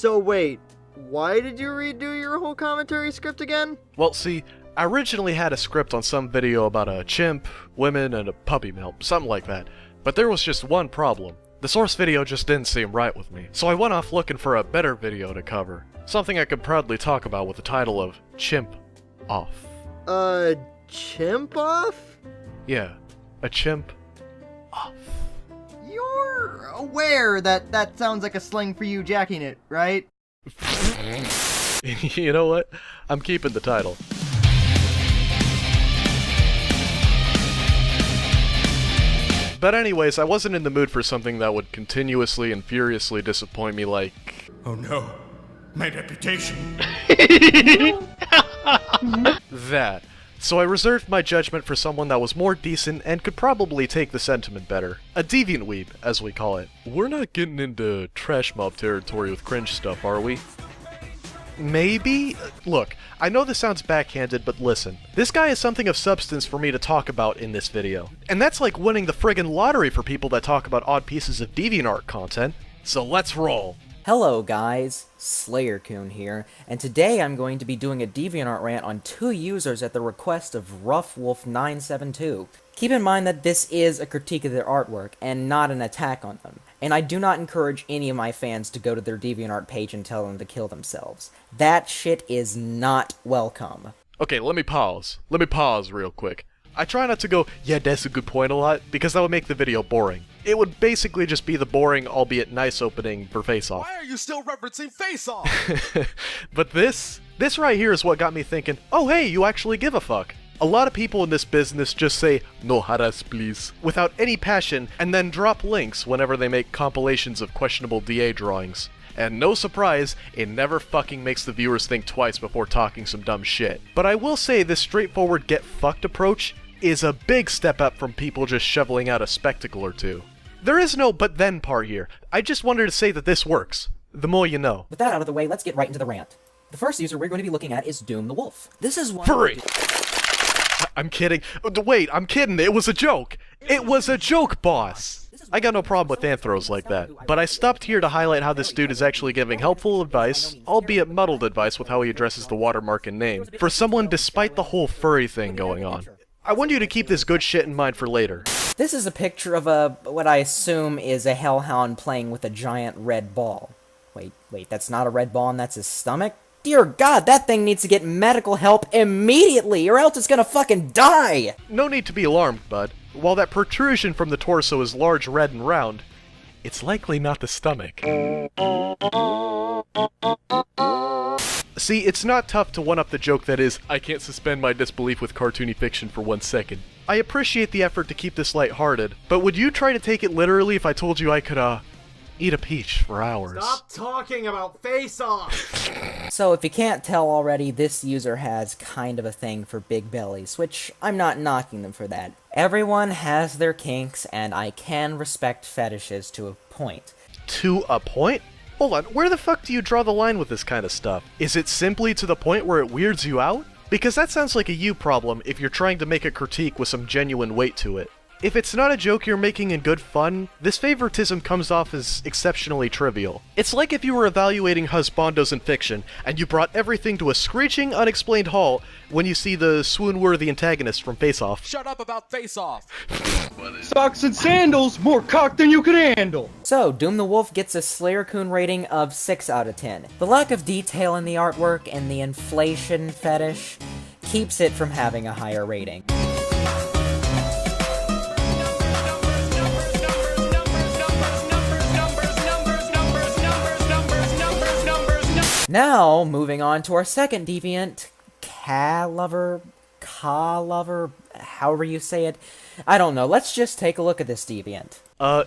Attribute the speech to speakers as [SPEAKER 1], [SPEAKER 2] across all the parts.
[SPEAKER 1] So wait, why did you redo your whole commentary script again?
[SPEAKER 2] Well, see, I originally had a script on some video about a chimp, women, and a puppy mill, something like that. But there was just one problem. The source video just didn't seem right with me. So I went off looking for a better video to cover. Something I could proudly talk about with the title of Chimp Off.
[SPEAKER 1] Chimp off?
[SPEAKER 2] Yeah, a chimp off.
[SPEAKER 1] You're aware that that sounds like a slang for you jacking it, right?
[SPEAKER 2] You know what? I'm keeping the title. But anyways, I wasn't in the mood for something that would continuously and furiously disappoint me like...
[SPEAKER 3] Oh no, my reputation.
[SPEAKER 2] that. So I reserved my judgment for someone that was more decent and could probably take the sentiment better. A deviant weeb, as we call it. We're not getting into trash mob territory with cringe stuff, are we? Maybe? Look, I know this sounds backhanded, but listen. This guy is something of substance for me to talk about in this video. And that's like winning the friggin' lottery for people that talk about odd pieces of DeviantArt content. So let's roll.
[SPEAKER 4] Hello guys, SlayerCoon here, and today I'm going to be doing a DeviantArt rant on 2 users at the request of RoughWolf972. Keep in mind that this is a critique of their artwork, and not an attack on them. And I do not encourage any of my fans to go to their DeviantArt page and tell them to kill themselves. That shit is not welcome.
[SPEAKER 2] Okay, let me pause. Let me pause real quick. I try not to go, yeah, that's a good point a lot, because that would make the video boring. It would basically just be the boring, albeit nice opening for Face Off.
[SPEAKER 3] Why are you still referencing Face Off?
[SPEAKER 2] But this right here is what got me thinking, oh hey, you actually give a fuck. A lot of people in this business just say, no harass please, without any passion, and then drop links whenever they make compilations of questionable DA drawings. And no surprise, it never fucking makes the viewers think twice before talking some dumb shit. But I will say this straightforward get fucked approach is a big step up from people just shoveling out a spectacle or two. There is no but then part here. I just wanted to say that this works. The more you know.
[SPEAKER 4] With that out of the way, let's get right into the rant. The first user we're going to be looking at is Doom the Wolf. This is one...
[SPEAKER 2] Furry! I'm kidding. Wait, I'm kidding. It was a joke. It was a joke, boss. I got no problem with anthros like that, but I stopped here to highlight how this dude is actually giving helpful advice, albeit muddled advice with how he addresses the watermark and name, for someone despite the whole furry thing going on. I want you to keep this good shit in mind for later.
[SPEAKER 4] This is a picture of what I assume is a hellhound playing with a giant red ball. Wait, that's not a red ball and that's his stomach? Dear God, that thing needs to get medical help immediately, or else it's gonna fucking die!
[SPEAKER 2] No need to be alarmed, bud. While that protrusion from the torso is large, red, and round, it's likely not the stomach. See, it's not tough to one-up the joke that is, I can't suspend my disbelief with cartoony fiction for 1 second. I appreciate the effort to keep this lighthearted, but would you try to take it literally if I told you I could, eat a peach for hours?
[SPEAKER 1] Stop talking about Face Off!
[SPEAKER 4] So if you can't tell already, this user has kind of a thing for big bellies, which I'm not knocking them for that. Everyone has their kinks, and I can respect fetishes to a point.
[SPEAKER 2] To a point? Hold on, where the fuck do you draw the line with this kind of stuff? Is it simply to the point where it weirds you out? Because that sounds like a you problem if you're trying to make a critique with some genuine weight to it. If it's not a joke you're making in good fun, this favoritism comes off as exceptionally trivial. It's like if you were evaluating husbandos in fiction, and you brought everything to a screeching, unexplained halt when you see the swoon-worthy antagonist from Face Off.
[SPEAKER 3] Shut up about Face Off!
[SPEAKER 5] Socks and sandals, more cock than you can handle!
[SPEAKER 4] So, Doom the Wolf gets a SlayerCoon rating of 6 out of 10. The lack of detail in the artwork and the inflation fetish keeps it from having a higher rating. Now, moving on to our second deviant, Ka-Lover, however you say it. I don't know, let's just take a look at this deviant.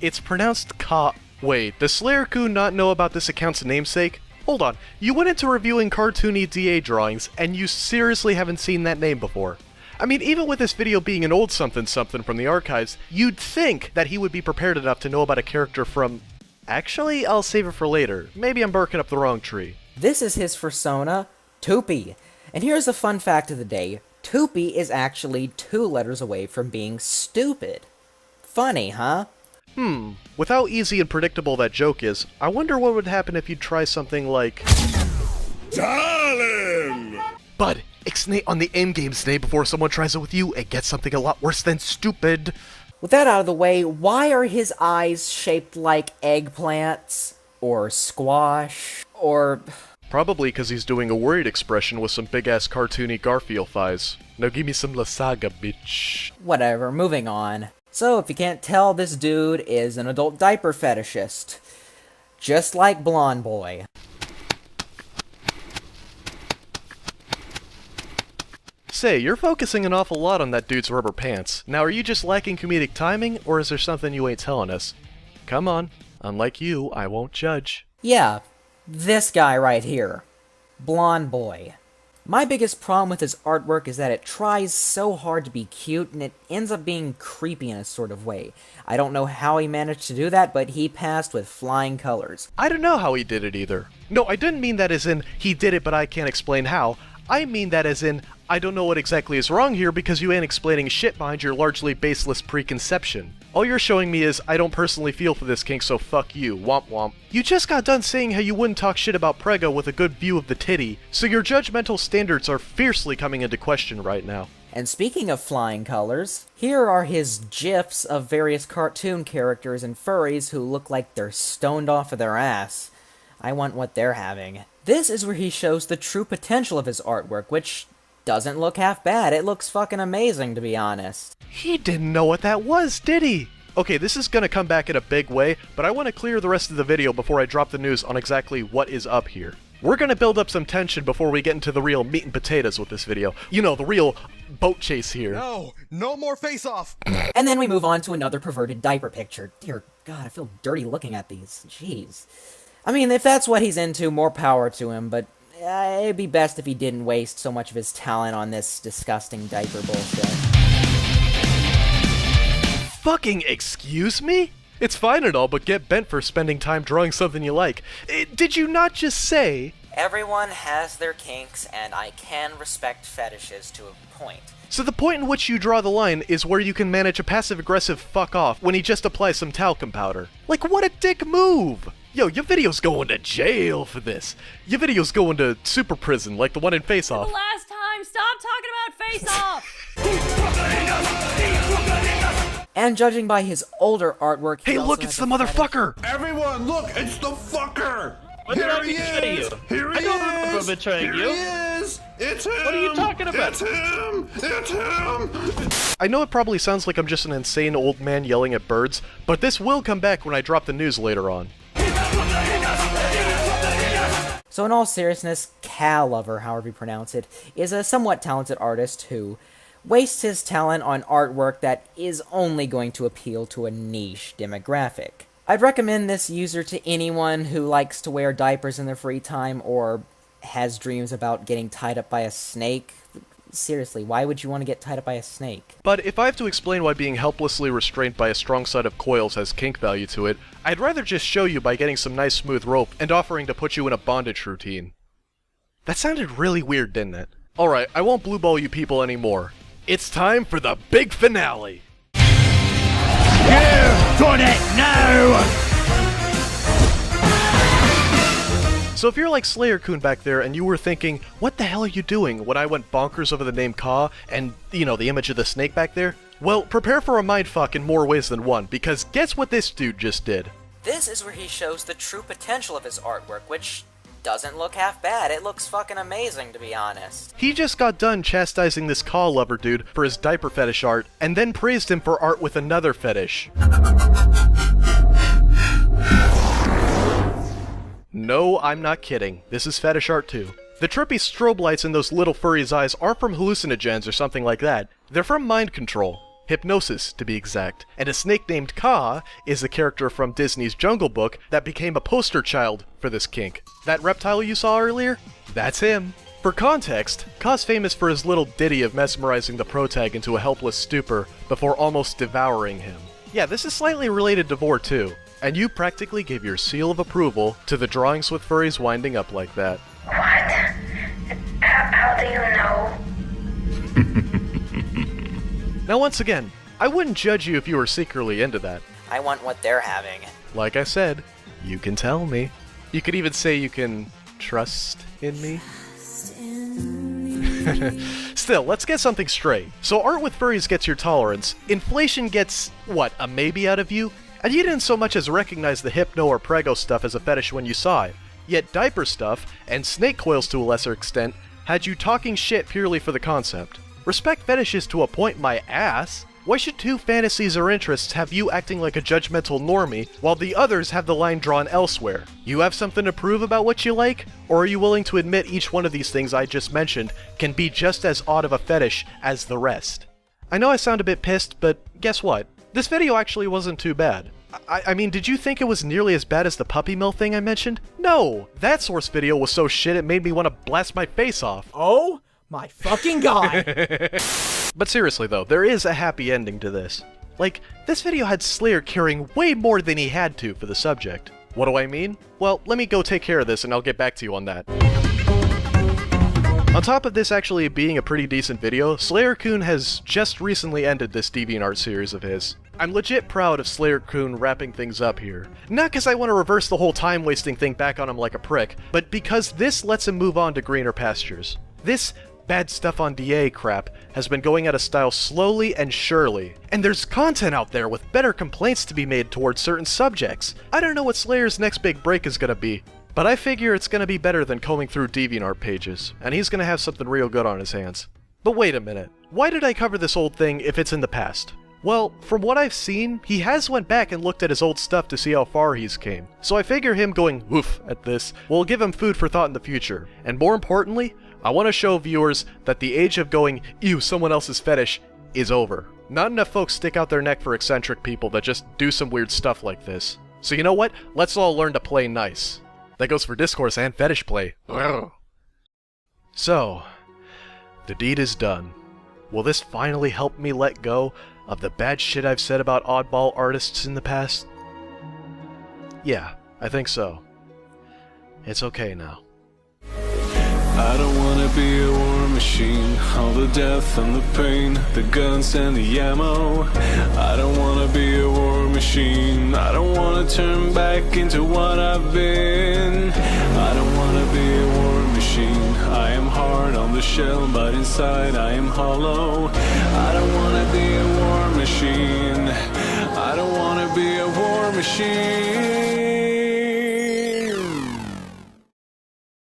[SPEAKER 2] It's pronounced Ka... Wait, does SlayerCoon not know about this account's namesake? Hold on, you went into reviewing cartoony DA drawings, and you seriously haven't seen that name before. I mean, even with this video being an old something-something from the archives, you'd think that he would be prepared enough to know about a character from... Actually, I'll save it for later. Maybe I'm barking up the wrong tree.
[SPEAKER 4] This is his persona, Toopy. And here's a fun fact of the day. Toopy is actually 2 letters away from being stupid. Funny, huh?
[SPEAKER 2] With how easy and predictable that joke is, I wonder what would happen if you'd try something like...
[SPEAKER 3] Darling!
[SPEAKER 2] Bud, ixnay on the in-game snay before someone tries it with you and gets something a lot worse than stupid.
[SPEAKER 4] With that out of the way, why are his eyes shaped like eggplants? Or squash? Or...
[SPEAKER 2] Probably because he's doing a worried expression with some big-ass cartoony Garfield thighs. Now give me some La Saga, bitch.
[SPEAKER 4] Whatever, moving on. So, if you can't tell, this dude is an adult diaper fetishist. Just like Blonde Boy.
[SPEAKER 2] Say, you're focusing an awful lot on that dude's rubber pants. Now, are you just lacking comedic timing, or is there something you ain't telling us? Come on. Unlike you, I won't judge.
[SPEAKER 4] Yeah, this guy right here. Blonde Boy. My biggest problem with his artwork is that it tries so hard to be cute, and it ends up being creepy in a sort of way. I don't know how he managed to do that, but he passed with flying colors.
[SPEAKER 2] I don't know how he did it either. No, I didn't mean that as in, he did it but I can't explain how. I mean that as in, I don't know what exactly is wrong here because you ain't explaining shit behind your largely baseless preconception. All you're showing me is, I don't personally feel for this kink, so fuck you, womp womp. You just got done saying how you wouldn't talk shit about Prego with a good view of the titty, so your judgmental standards are fiercely coming into question right now.
[SPEAKER 4] And speaking of flying colors, here are his GIFs of various cartoon characters and furries who look like they're stoned off of their ass. I want what they're having. This is where he shows the true potential of his artwork, which doesn't look half bad. It looks fucking amazing, to be honest.
[SPEAKER 2] He didn't know what that was, did he? Okay, this is gonna come back in a big way, but I want to clear the rest of the video before I drop the news on exactly what is up here. We're gonna build up some tension before we get into the real meat and potatoes with this video. You know, the real boat chase here.
[SPEAKER 3] No, no more face-off!
[SPEAKER 4] And then we move on to another perverted diaper picture. Dear God, I feel dirty looking at these. Jeez. I mean, if that's what he's into, more power to him, but it'd be best if he didn't waste so much of his talent on this disgusting diaper bullshit.
[SPEAKER 2] Fucking excuse me? It's fine and all, but get bent for spending time drawing something you like. Did you not just say...
[SPEAKER 4] Everyone has their kinks, and I can respect fetishes to a point.
[SPEAKER 2] So the point in which you draw the line is where you can manage a passive-aggressive fuck off when he just applies some talcum powder. Like, what a dick move! Yo, your video's going to jail for this. Your video's going to super prison like the one in Face Off.
[SPEAKER 6] The last time, stop talking about Face Off!
[SPEAKER 4] And judging by his older artwork, he
[SPEAKER 2] Hey,
[SPEAKER 4] also
[SPEAKER 2] look,
[SPEAKER 4] has
[SPEAKER 2] it's
[SPEAKER 4] a
[SPEAKER 2] the
[SPEAKER 4] fetish-
[SPEAKER 2] motherfucker!
[SPEAKER 3] Everyone, look, it's the fucker!
[SPEAKER 5] When did I
[SPEAKER 3] Here he
[SPEAKER 5] betray
[SPEAKER 3] is!
[SPEAKER 5] you?
[SPEAKER 3] Here he
[SPEAKER 5] I don't remember
[SPEAKER 3] is!
[SPEAKER 5] betraying
[SPEAKER 3] Here
[SPEAKER 5] you.
[SPEAKER 3] he is! It's him!
[SPEAKER 5] What are you talking about?
[SPEAKER 3] It's him! It's him!
[SPEAKER 2] I know it probably sounds like I'm just an insane old man yelling at birds, but this will come back when I drop the news later on.
[SPEAKER 4] So in all seriousness, Cal Lover, however you pronounce it, is a somewhat talented artist who wastes his talent on artwork that is only going to appeal to a niche demographic. I'd recommend this user to anyone who likes to wear diapers in their free time or has dreams about getting tied up by a snake. Seriously, why would you want to get tied up by a snake?
[SPEAKER 2] But if I have to explain why being helplessly restrained by a strong set of coils has kink value to it, I'd rather just show you by getting some nice smooth rope and offering to put you in a bondage routine. That sounded really weird, didn't it? Alright, I won't blue ball you people anymore. It's time for the big finale! So if you're like Slayer-kun back there and you were thinking, what the hell are you doing when I went bonkers over the name Ka and, you know, the image of the snake back there? Well, prepare for a mindfuck in more ways than one, because guess what this dude just did?
[SPEAKER 4] This is where he shows the true potential of his artwork, which doesn't look half bad. It looks fucking amazing, to be honest.
[SPEAKER 2] He just got done chastising this Ka lover dude for his diaper fetish art, and then praised him for art with another fetish. No, I'm not kidding. This is fetish art too. The trippy strobe lights in those little furry's eyes aren't from hallucinogens or something like that. They're from mind control. Hypnosis, to be exact. And a snake named Ka is a character from Disney's Jungle Book that became a poster child for this kink. That reptile you saw earlier? That's him. For context, Ka's famous for his little ditty of mesmerizing the protag into a helpless stupor before almost devouring him. Yeah, this is slightly related to Vor too. And you practically gave your seal of approval to the drawings with furries winding up like that.
[SPEAKER 7] What? How do you know?
[SPEAKER 2] Now once again, I wouldn't judge you if you were secretly into that.
[SPEAKER 4] I want what they're having.
[SPEAKER 2] Like I said, you can tell me. You could even say you can trust in me. Still, let's get something straight. So art with furries gets your tolerance, inflation gets, what, a maybe out of you? And you didn't so much as recognize the hypno or prego stuff as a fetish when you saw it. Yet diaper stuff, and snake coils to a lesser extent, had you talking shit purely for the concept. Respect fetishes to a point, my ass. Why should two fantasies or interests have you acting like a judgmental normie, while the others have the line drawn elsewhere? You have something to prove about what you like? Or are you willing to admit each one of these things I just mentioned can be just as odd of a fetish as the rest? I know I sound a bit pissed, but guess what? This video actually wasn't too bad. I mean, did you think it was nearly as bad as the puppy mill thing I mentioned? No! That source video was so shit it made me want to blast my face off.
[SPEAKER 8] Oh my fucking god!
[SPEAKER 2] But seriously though, there is a happy ending to this. Like, this video had Slayer caring way more than he had to for the subject. What do I mean? Well, let me go take care of this and I'll get back to you on that. On top of this actually being a pretty decent video, Slayer-kun has just recently ended this DeviantArt series of his. I'm legit proud of Slayer-kun wrapping things up here. Not because I want to reverse the whole time-wasting thing back on him like a prick, but because this lets him move on to greener pastures. This bad stuff on DA crap has been going out of style slowly and surely. And there's content out there with better complaints to be made towards certain subjects. I don't know what Slayer's next big break is gonna be, but I figure it's gonna be better than combing through DeviantArt pages, and he's gonna have something real good on his hands. But wait a minute, why did I cover this old thing if it's in the past? Well, from what I've seen, he has went back and looked at his old stuff to see how far he's came. So I figure him going woof at this will give him food for thought in the future. And more importantly, I want to show viewers that the age of going, ew, someone else's fetish, is over. Not enough folks stick out their neck for eccentric people that just do some weird stuff like this. So you know what? Let's all learn to play nice. That goes for discourse and fetish play. So, the deed is done. Will this finally help me let go of the bad shit I've said about oddball artists in the past? Yeah, I think so. It's okay now.
[SPEAKER 9] I don't wanna be a war machine. All the death and the pain, the guns and the ammo. I don't wanna be a war machine. I don't wanna turn back into what I've been. I don't wanna be a war machine. I am hard on the shell, but inside I am hollow. I don't wanna be a war machine. I don't wanna be a war machine.